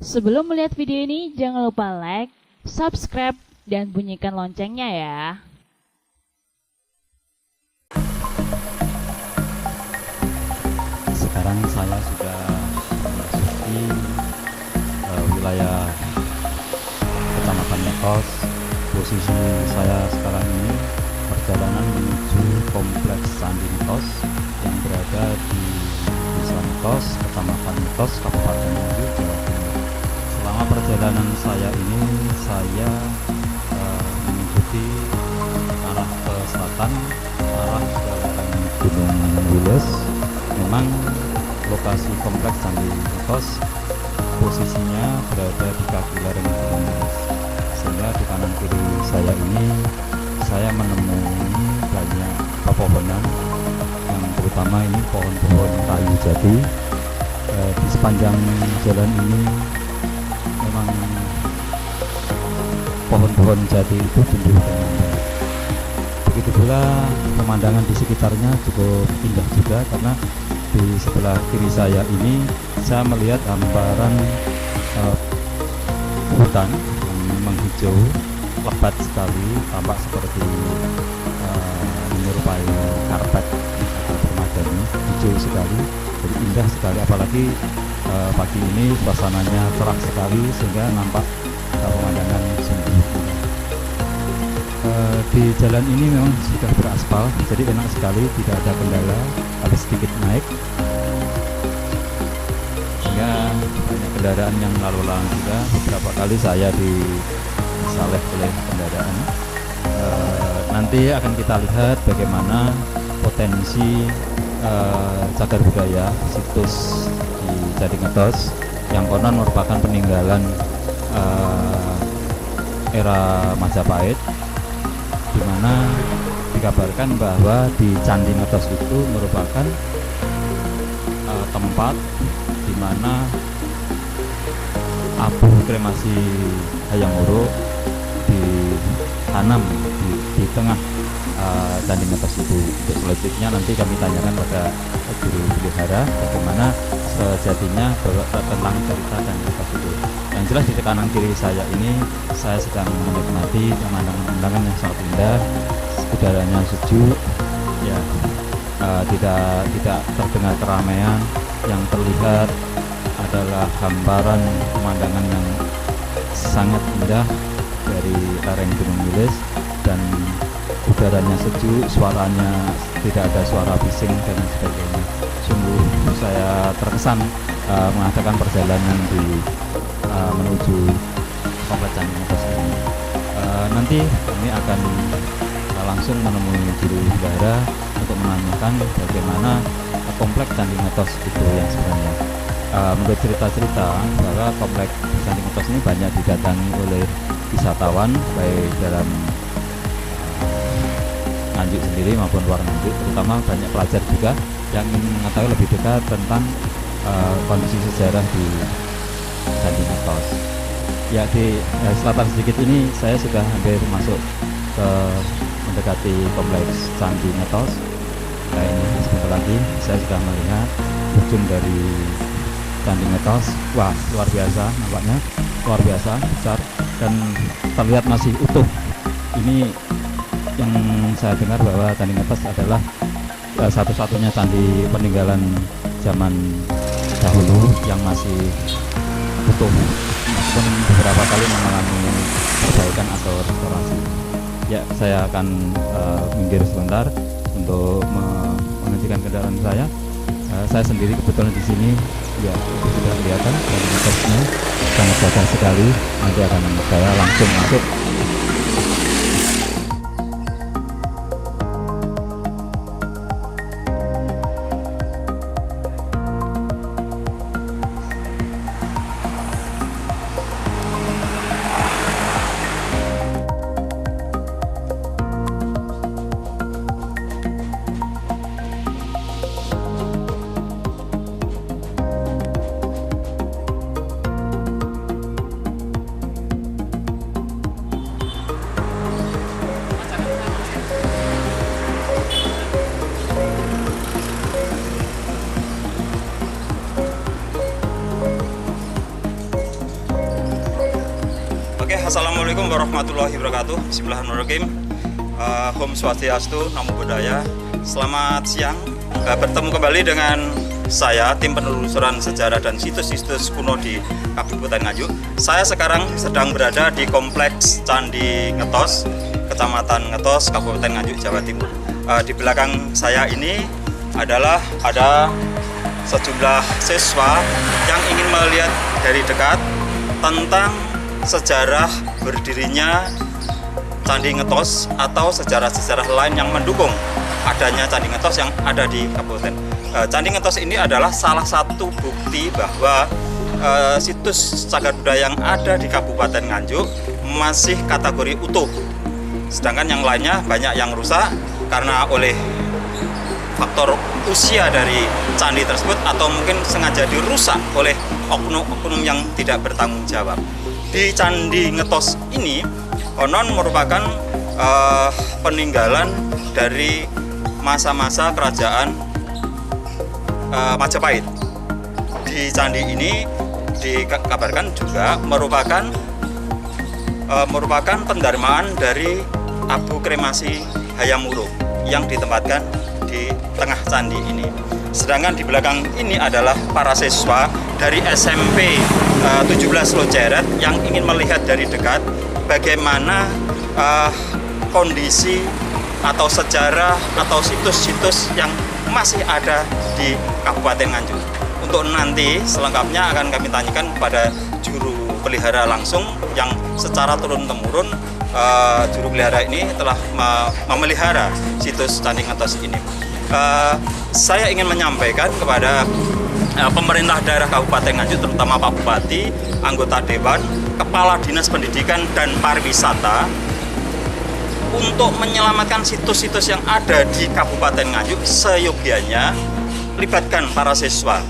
Sebelum melihat video ini, jangan lupa like, subscribe, dan bunyikan loncengnya ya. Sekarang saya sudah memasuki wilayah Kecamatan Metos. Posisi saya sekarang ini perjalanan menuju Kompleks Candi Metos yang berada di Desa Metos, Kecamatan Metos, Kabupaten Nganjuk, Jawa Timur. Selama perjalanan saya ini, saya mengikuti arah ke selatan, arah ke lereng Gunung Wilis. Memang lokasi Kompleks Candi Metos posisinya berada di kaki lereng Gunung Wilis, sehingga di kanan kiri saya ini saya menemui banyak pepohonan, yang terutama ini pohon-pohon kayu jati. Di sepanjang jalan ini memang pohon-pohon jati itu tumbuh dengan baik. Begitu pula pemandangan di sekitarnya cukup indah juga, karena di sebelah kiri saya ini saya melihat hamparan hutan yang memang hijau lebat sekali, tampak seperti menyerupai karpet atau permadani, hijau sekali, jadi indah sekali. Apalagi pagi ini suasananya cerah sekali sehingga nampak pemandangan sungguh indah. Di jalan ini memang sudah beraspal, jadi enak sekali, tidak ada kendala, tapi sedikit naik sehingga banyak kendaraan yang lalu lalang juga. Beberapa kali saya disalib oleh kendaraan. Nanti akan kita lihat bagaimana potensi cagar budaya situs di Candi Metos yang konon merupakan peninggalan era Majapahit, di mana dikabarkan bahwa di Candi Metos itu merupakan tempat di mana abu kremasi Hayam Wuruk ditanam di tengah Candi Metos itu. Untuk selanjutnya nanti kami tanyakan pada guru pelihara bagaimana sejatinya tentang cerita Candi Metos itu. Yang jelas di kanan kiri saya ini saya sedang menikmati pemandangan yang sangat indah, udaranya sejuk, ya, tidak terdengar keramaian. Yang terlihat adalah gambaran pemandangan yang sangat indah dari lereng Gunung Wilis, dan udaranya sejuk, suaranya tidak ada suara bising dan sebagainya. Sungguh saya terkesan mengadakan perjalanan menuju Kompleks Candi Metos ini. Nanti kami akan langsung menemui juru pelihara untuk menanyakan bagaimana Kompleks Candi Metos itu yang sebenarnya. Menurut cerita-cerita bahwa Kompleks Candi Metos ini banyak didatangi oleh wisatawan baik dalam Nganjuk sendiri maupun luar Nganjuk, terutama banyak pelajar juga yang ingin mengetahui lebih dekat tentang kondisi sejarah di Candi Metos. Ya, di selatan sedikit ini saya sudah hampir masuk ke mendekati Kompleks Candi Metos. Nah, ini sebentar lagi saya sudah melihat ujung dari Candi Metos. Wah, luar biasa nampaknya, luar biasa besar dan terlihat masih utuh. Ini yang saya dengar bahwa Candi Metos adalah satu-satunya candi peninggalan zaman dahulu yang masih utuh, meskipun beberapa kali mengalami perbaikan atau restorasi. Ya, saya akan minggir sebentar untuk menghentikan kendaraan saya. Saya sendiri kebetulan di sini, ya, itu sudah kelihatan Candi Metosnya sangat gagah sekali. Nanti akan saya langsung masuk. Assalamualaikum warahmatullahi wabarakatuh. Bismillahirrahmanirrahim. Om Swastiastu, Namo Buddhaya. Selamat siang. Bertemu kembali dengan saya, tim penelusuran sejarah dan situs-situs kuno di Kabupaten Nganjuk. Saya sekarang sedang berada di Kompleks Candi Ngetos, Kecamatan Ngetos, Kabupaten Nganjuk, Jawa Timur. Di belakang saya ini adalah ada sejumlah siswa yang ingin melihat dari dekat tentang sejarah berdirinya Candi Ngetos atau sejarah-sejarah lain yang mendukung adanya Candi Ngetos yang ada di Kabupaten. Candi Ngetos ini adalah salah satu bukti bahwa situs cagar budaya yang ada di Kabupaten Nganjuk masih kategori utuh. Sedangkan yang lainnya banyak yang rusak karena oleh faktor usia dari candi tersebut atau mungkin sengaja dirusak oleh oknum-oknum yang tidak bertanggung jawab. Di Candi Ngetos ini konon merupakan peninggalan dari masa-masa kerajaan Majapahit. Di candi ini dikabarkan juga merupakan pendarmaan dari abu kremasi Hayam Wuruk yang ditempatkan di tengah candi ini. Sedangkan di belakang ini adalah para siswa dari SMP 17 Lojeret yang ingin melihat dari dekat bagaimana kondisi atau sejarah atau situs-situs yang masih ada di Kabupaten Nganjuk. Untuk nanti selengkapnya akan kami tanyakan kepada juru pelihara langsung yang secara turun-temurun juru pelihara ini telah memelihara situs Candi Ngetos ini. Saya ingin menyampaikan kepada pemerintah daerah Kabupaten Nganjuk, terutama Pak Bupati, anggota Dewan, Kepala Dinas Pendidikan dan Pariwisata, untuk menyelamatkan situs-situs yang ada di Kabupaten Nganjuk seyogianya libatkan para siswa.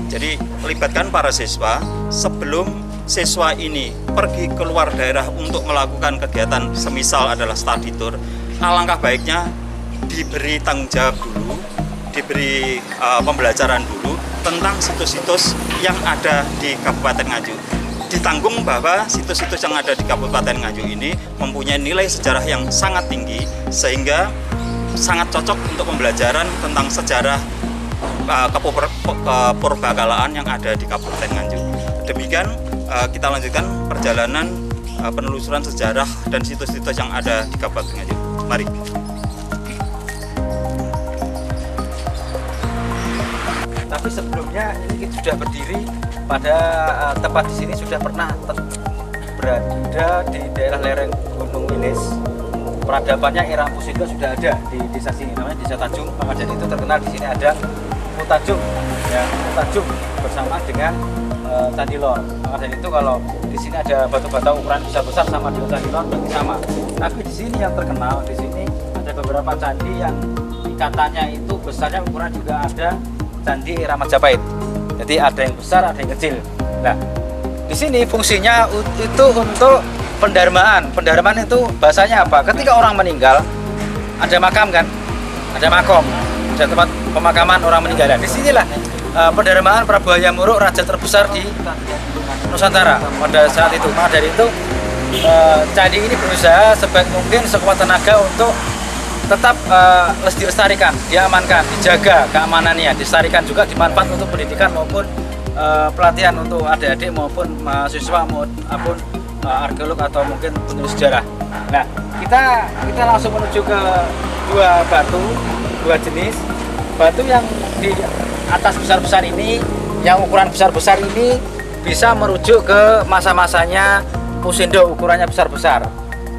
Jadi libatkan para siswa sebelum siswa ini pergi keluar daerah untuk melakukan kegiatan semisal adalah study tour. Alangkah baiknya diberi tanggung jawab dulu, diberi pembelajaran dulu tentang situs-situs yang ada di Kabupaten Nganjuk. Ditanggung bahwa situs-situs yang ada di Kabupaten Nganjuk ini mempunyai nilai sejarah yang sangat tinggi sehingga sangat cocok untuk pembelajaran tentang sejarah kepurbakalaan yang ada di Kabupaten Nganjuk. Demikian kita lanjutkan perjalanan penelusuran sejarah dan situs-situs yang ada di Kabupaten Nganjuk. Mari. Tapi sebelumnya ini sudah berdiri pada tempat di sini sudah pernah berada di daerah lereng Gunung Wilis. Peradabannya era Pusindo sudah ada di desa sini, namanya Desa Tanjung. Maka dari itu terkenal di sini ada Mutajung, ya Mutajung bersama dengan Candi Lor. Maka dari itu kalau di sini ada batu-bata ukuran besar-besar sama dengan Candi Lor berarti sama. Tapi di sini yang terkenal di sini ada beberapa candi yang ikatannya itu besarnya ukuran juga ada candi era Majapahit. Jadi ada yang besar, ada yang kecil. Nah, di sini fungsinya itu untuk pendarmaan. Pendarmaan itu bahasanya apa? Ketika orang meninggal, ada makam kan, ada makom, ada tempat pemakaman orang meninggal. Di sinilah pendarmaan Prabu Hayam Wuruk, raja terbesar di Nusantara pada saat itu. Maka dari itu candi ini berusaha sebaik mungkin sekuat tenaga untuk tetap dilestarikan, diamankan, dijaga keamanannya, dilestarikan juga dimanfaat untuk pendidikan maupun pelatihan untuk adik-adik maupun mahasiswa maupun arkeolog atau mungkin penulis sejarah. Nah, kita langsung menuju ke dua jenis batu yang di atas besar-besar ini, yang ukuran besar-besar ini bisa merujuk ke masa-masanya Pusindo, ukurannya besar-besar.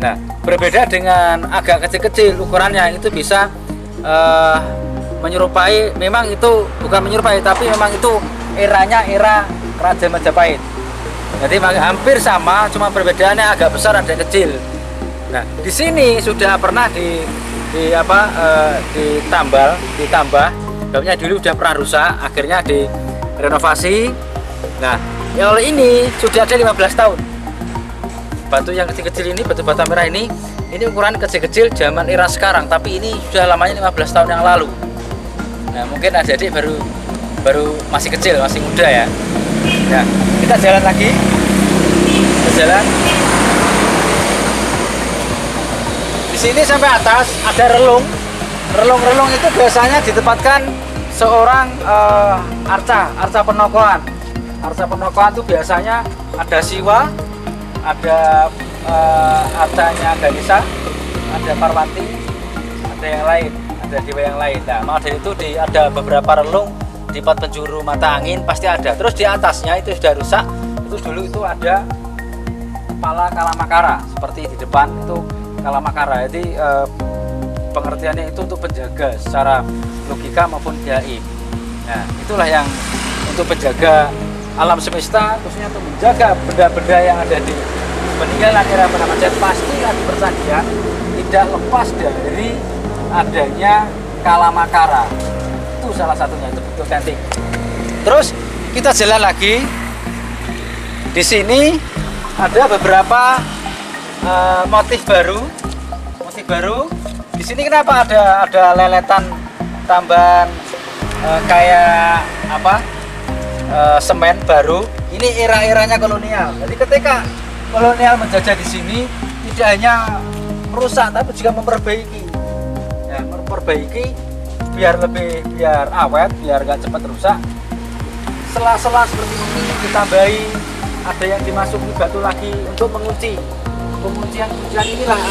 Nah, berbeda dengan agak kecil-kecil ukurannya, itu bisa menyerupai, memang itu bukan menyerupai, tapi memang itu eranya era Raja Majapahit. Jadi hampir sama, cuma perbedaannya agak besar, ada yang kecil. Nah, di sini sudah pernah ditambah, babnya dulu sudah pernah rusak, akhirnya direnovasi. Nah, yang ini sudah ada 15 tahun. Batu yang kecil-kecil ini, batu bata merah ini ukuran kecil-kecil zaman era sekarang, tapi ini sudah lamanya 15 tahun yang lalu. Nah, mungkin adik-adik baru masih kecil, masih muda ya. Nah, kita jalan lagi, kita jalan. sini sampai atas ada relung. Relung-relung itu biasanya ditempatkan seorang arca penokohan. Arca penokohan itu biasanya ada Siwa, ada arcanya Ganesha, ada Parwati, ada yang lain, ada dewa yang lain. Nah, maka dari itu ada beberapa relung di 4 penjuru mata angin pasti ada. Terus di atasnya itu sudah rusak. Itu dulu itu ada kepala Kalamakara, seperti di depan itu Kalamakara. Jadi pengertiannya itu untuk penjaga secara logika maupun gaib. Nah, itulah yang untuk penjaga alam semesta, khususnya untuk menjaga benda-benda yang ada di peninggalan era Majapahit. Pasti di percandingan tidak lepas dari adanya Kalamakara. Itu salah satunya, itu betul cantik. Terus kita jalan lagi. Di sini ada beberapa motif baru. Motif baru. Di sini kenapa ada leletan tambahan kayak apa? Semen baru. Ini era-eranya kolonial. Jadi ketika kolonial menjajah di sini tidak hanya merusak tapi juga memperbaiki. Ya, memperbaiki biar awet, biar gak cepat rusak. Sela-sela seperti ini ditambahi, ada yang dimasuki batu lagi untuk mengunci. Penguncian inilah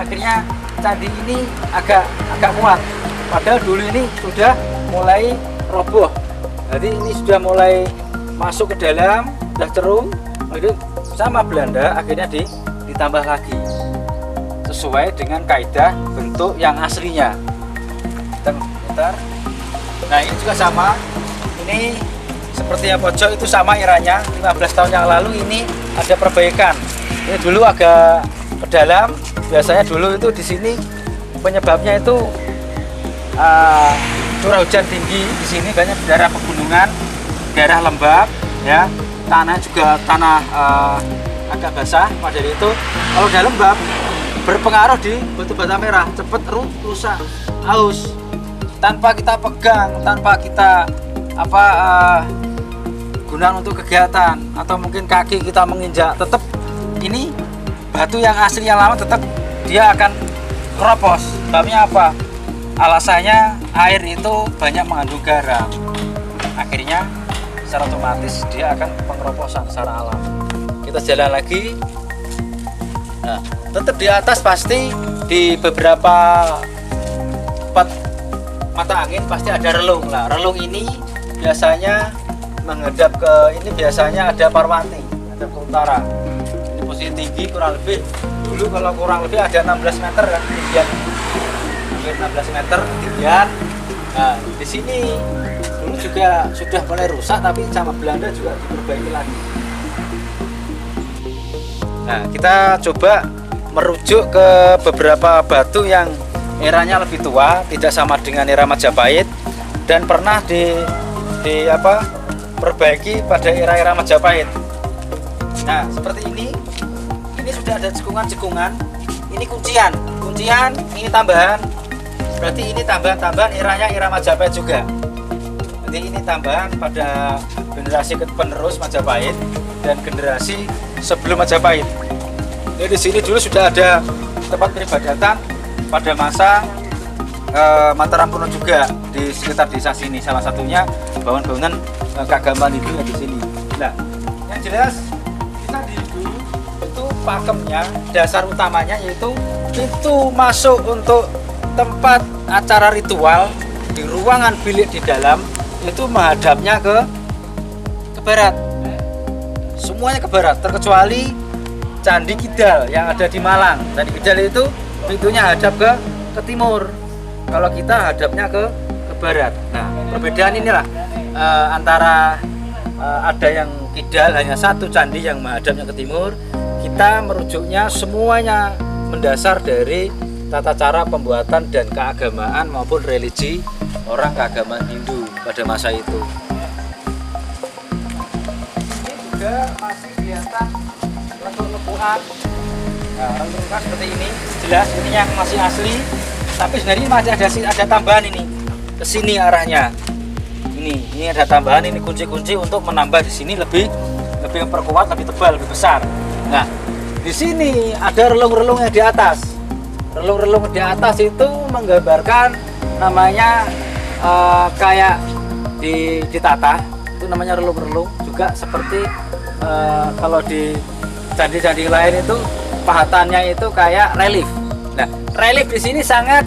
akhirnya candi ini agak kuat. Padahal dulu ini sudah mulai roboh. Jadi ini sudah mulai masuk ke dalam, sudah cerung. Jadi sama Belanda akhirnya ditambah lagi sesuai dengan kaidah bentuk yang aslinya. Bentar. Nah ini juga sama. Ini seperti yang pojok itu sama eranya 15 tahun yang lalu. Ini ada perbaikan. Ini dulu agak ke dalam. Biasanya dulu itu di sini penyebabnya itu curah hujan tinggi. Di sini banyak daerah pegunungan, daerah lembab, ya. Tanah juga agak basah. Pada itu kalau udah lembab berpengaruh di batu bata merah, cepat rusak, haus. Tanpa kita pegang, tanpa kita gunakan untuk kegiatan atau mungkin kaki kita menginjak, tetap ini batu yang asli yang lama tetap dia akan keropos. Sebabnya apa? Alasannya air itu banyak mengandung garam. Akhirnya secara otomatis dia akan pengeroposan secara alam. Kita jalan lagi. Nah, tetap di atas pasti di beberapa tempat mata angin pasti ada relung. Nah, relung ini biasanya menghadap ke ini, biasanya ada Parwati, ada ke utara. Ini posisi tinggi kurang lebih, dulu kalau kurang lebih ada 16 meter kan ketinggian. 16 meter ketinggian. Nah, di sini dulu juga sudah mulai rusak tapi sama Belanda juga diperbaiki lagi. Nah, kita coba merujuk ke beberapa batu yang eranya lebih tua, tidak sama dengan era Majapahit dan pernah perbaiki pada era-era Majapahit. Nah, seperti ini sudah ada cekungan-cekungan. Ini kuncian, ini tambahan. Berarti ini tambahan eranya era Majapahit juga. Jadi ini tambahan pada generasi penerus Majapahit dan generasi sebelum Majapahit. Jadi di sini dulu sudah ada tempat peribadatan pada masa Mataram kuno juga di sekitar desa sini. Salah satunya bangunan keagamaan Hindu di sini. Nah, yang jelas kita di Hindu itu pakemnya, dasar utamanya yaitu pintu masuk untuk tempat acara ritual di ruangan bilik di dalam itu menghadapnya ke barat. Semuanya ke barat terkecuali Candi Kidal yang ada di Malang. Candi Kidal itu pintunya hadap ke timur. Kalau kita hadapnya ke barat. Nah, perbedaan inilah antara ada yang kidal hanya satu candi yang menghadapnya ke timur. Kita merujuknya semuanya mendasar dari tata cara pembuatan dan keagamaan maupun religi orang keagamaan Hindu pada masa itu. Ini juga masih kelihatan lentuk-lentukan. Nah, lentukan seperti ini jelas ini yang masih asli. Tapi sebenarnya masih ada tambahan ini ke sini arahnya. Ini ada tambahan, ini kunci-kunci untuk menambah di sini lebih memperkuat, lebih tebal, lebih besar. Nah, di sini ada relung-relung yang di atas. relung-relung di atas itu menggambarkan namanya kayak ditata, itu namanya relung-relung. Juga seperti kalau di candi-candi lain itu pahatannya itu kayak relief. Nah, relief di sini sangat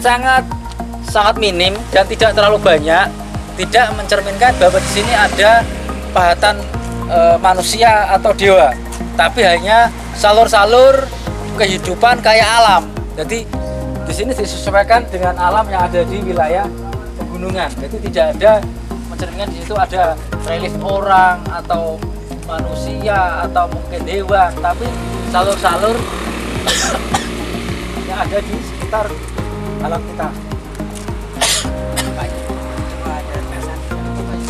minim dan tidak terlalu banyak, tidak mencerminkan bahwa di sini ada pahatan manusia atau dewa, tapi hanya salur-salur kehidupan kayak alam. Jadi di sini disesuaikan dengan alam yang ada di wilayah pegunungan. Jadi tidak ada mencerminkan di situ ada relief orang atau manusia atau mungkin dewa, tapi salur-salur yang ada di sekitar alam kita.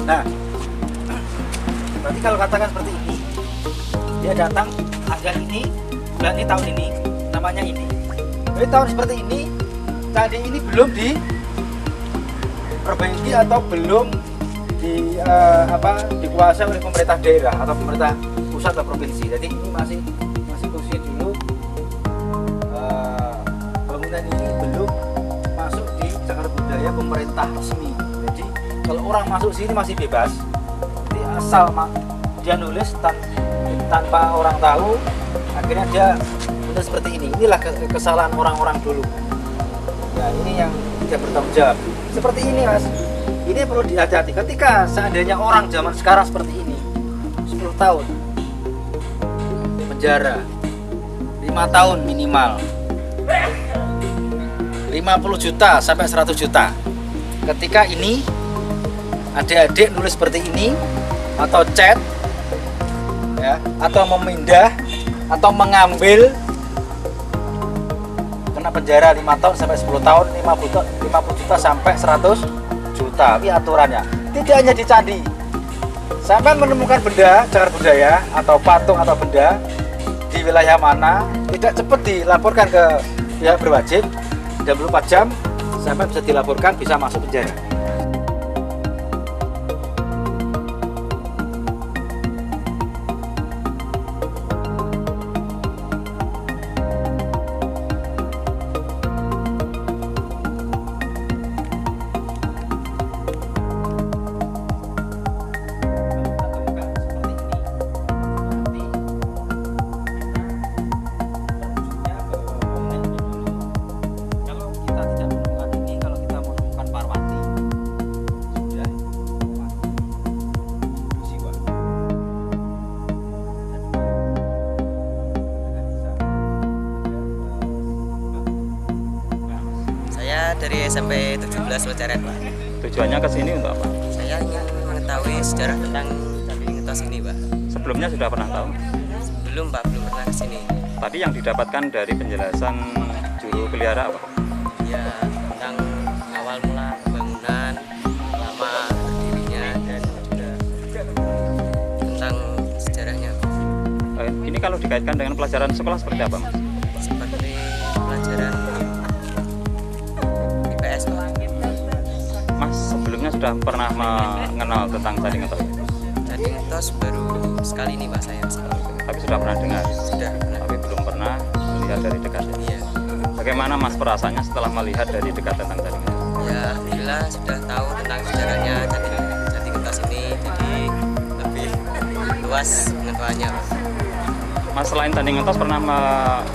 Nah, berarti kalau katakan seperti ini, dia datang tanggal ini, bulan ini, tahun ini, namanya ini. Jadi tahun seperti ini, candi ini belum diperbaiki atau belum dikuasai oleh pemerintah daerah atau pemerintah pusat atau provinsi. Jadi ini masih posisi dulu, bangunan ini belum masuk di cagar budaya pemerintah resmi. Jadi kalau orang masuk sini masih bebas, jadi asal dia nulis tanpa orang tahu, akhirnya dia menulis seperti ini. Inilah kesalahan orang-orang dulu. Ya, ini yang tidak bertanggung jawab. Seperti ini, Mas. Ini perlu dihati-hati. Ketika seandainya orang zaman sekarang seperti ini, 10 tahun penjara, 5 tahun minimal, 50 juta sampai 100 juta. Ketika ini adik-adik nulis seperti ini, atau chat, ya, atau memindah, atau mengambil, kena penjara 5 tahun sampai 10 tahun, 50 juta sampai 100 juta. Ini aturannya. Tidak hanya di candi. Sampai menemukan benda cagar budaya atau patung atau benda di wilayah mana, tidak cepat dilaporkan ke pihak berwajib, dan 24 jam sampai bisa dilaporkan, bisa masuk penjara. Dari SMP 17 Locaret, Pak. Tujuannya ke sini untuk apa? Saya ingin mengetahui sejarah tentang Candi Ngetos ini, Pak. Sebelumnya sudah pernah tahu? Belum, Pak, belum pernah ke sini. Tadi yang didapatkan dari penjelasan juru pelihara apa? Ya, tentang awal mula bangunan, lama berdirinya, dan juga tentang sejarahnya. Ini kalau dikaitkan dengan pelajaran sekolah seperti apa, Mas? Seperti pelajaran IPS, Pak. Mas sebelumnya sudah pernah mengenal tentang Candi Ngetos? Candi Ngetos baru sekali ini, Pak, saya sih. Tapi sudah pernah dengar? Sudah pernah. Tapi belum pernah melihat dari dekat. Iya. Bagaimana Mas perasaannya setelah melihat dari dekat tentang Candi Ngetos? Ya, alhamdulillah sudah tahu tentang sejarahnya Candi Ngetos ini, jadi lebih luas pengetahuannya, Pak. Mas selain Candi Ngetos pernah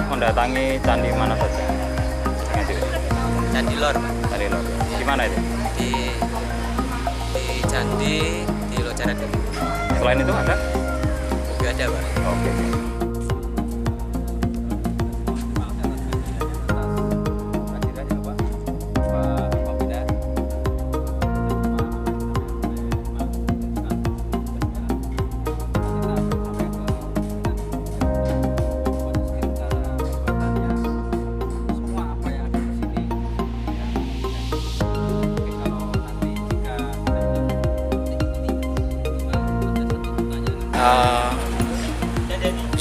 mendatangi candi mana saja? Candi Lor, Pak. Candi Lor. Di mana itu? Di Candi di Locaret. Selain itu ada? Juga ada, Pak. Oke.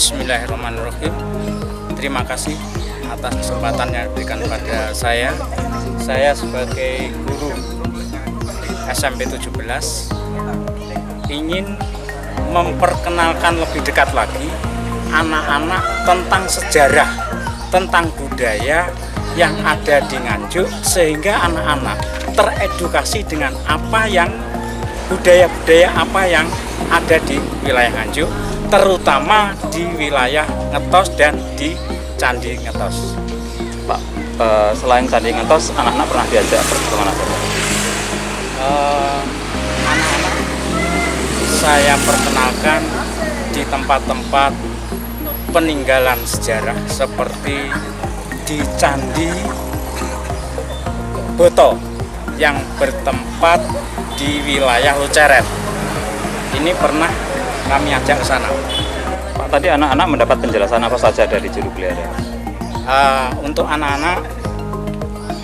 Bismillahirrahmanirrahim. Terima kasih atas kesempatan yang diberikan pada saya. Saya sebagai guru SMP 17 ingin memperkenalkan lebih dekat lagi anak-anak tentang sejarah, tentang budaya yang ada di Nganjuk, sehingga anak-anak teredukasi dengan apa yang budaya-budaya apa yang ada di wilayah Nganjuk, terutama di wilayah Ngetos dan di Candi Ngetos. Pak, selain Candi Ngetos, anak-anak pernah diajak pergi kemana saja? Anak-anak saya perkenalkan di tempat-tempat peninggalan sejarah seperti di Candi Boto yang bertempat di wilayah Luceret. Ini pernah kami ajak ke sana. Pak, tadi anak-anak mendapat penjelasan apa saja dari juru pelihara? Untuk anak-anak,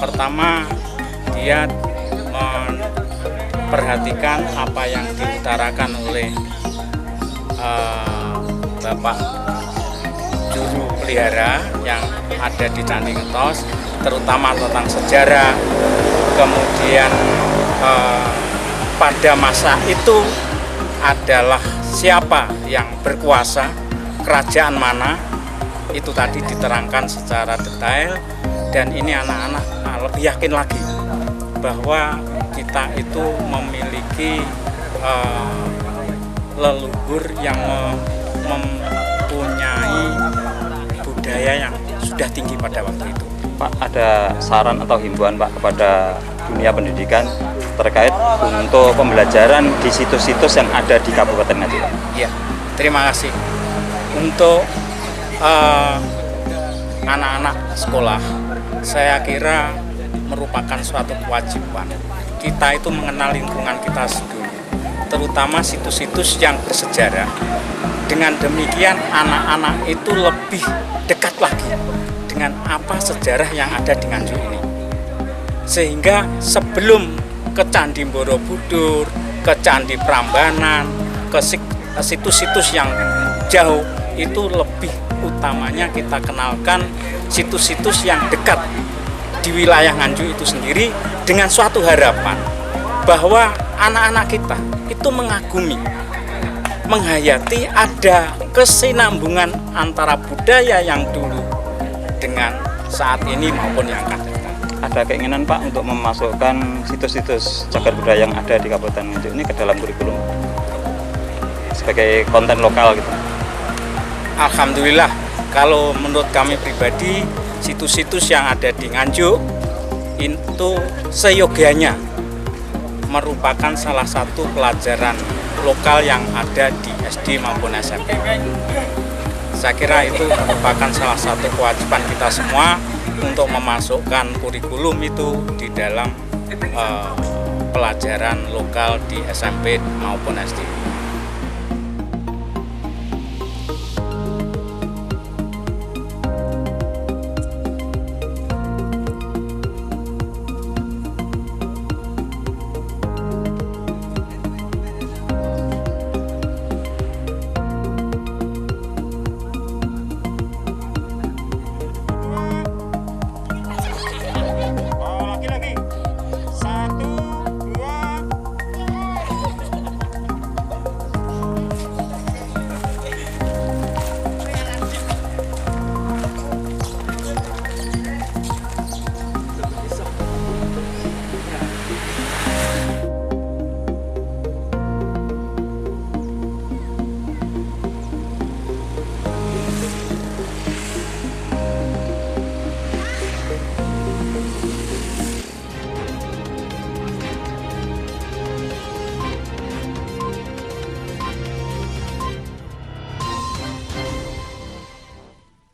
pertama dia memperhatikan apa yang diutarakan oleh Bapak juru pelihara yang ada di Candi Ngetos, terutama tentang sejarah, kemudian pada masa itu adalah siapa yang berkuasa, kerajaan mana, itu tadi diterangkan secara detail. Dan ini anak-anak lebih yakin lagi bahwa kita itu memiliki leluhur yang mempunyai budaya yang sudah tinggi pada waktu itu. Pak, ada saran atau himbauan Pak kepada dunia pendidikan terkait untuk pembelajaran di situs-situs yang ada di Kabupaten Nganjuk? Iya, terima kasih. Untuk anak-anak sekolah, saya kira merupakan suatu kewajiban kita itu mengenal lingkungan kita dulu, terutama situs-situs yang bersejarah. Dengan demikian anak-anak itu lebih dekat lagi dengan apa sejarah yang ada di Nganjuk ini, sehingga sebelum ke Candi Borobudur, ke Candi Prambanan, ke situs-situs yang jauh, itu lebih utamanya kita kenalkan situs-situs yang dekat di wilayah Nganjuk itu sendiri, dengan suatu harapan bahwa anak-anak kita itu mengagumi, menghayati ada kesinambungan antara budaya yang dulu dengan saat ini maupun yang akan datang. Ada keinginan Pak untuk memasukkan situs-situs cagar budaya yang ada di Kabupaten Nganjuk ini ke dalam kurikulum sebagai konten lokal gitu? Alhamdulillah, kalau menurut kami pribadi, situs-situs yang ada di Nganjuk itu seyogianya merupakan salah satu pelajaran lokal yang ada di SD maupun SMP. Saya kira itu merupakan salah satu kewajiban kita semua untuk memasukkan kurikulum itu di dalam pelajaran lokal di SMP maupun SD.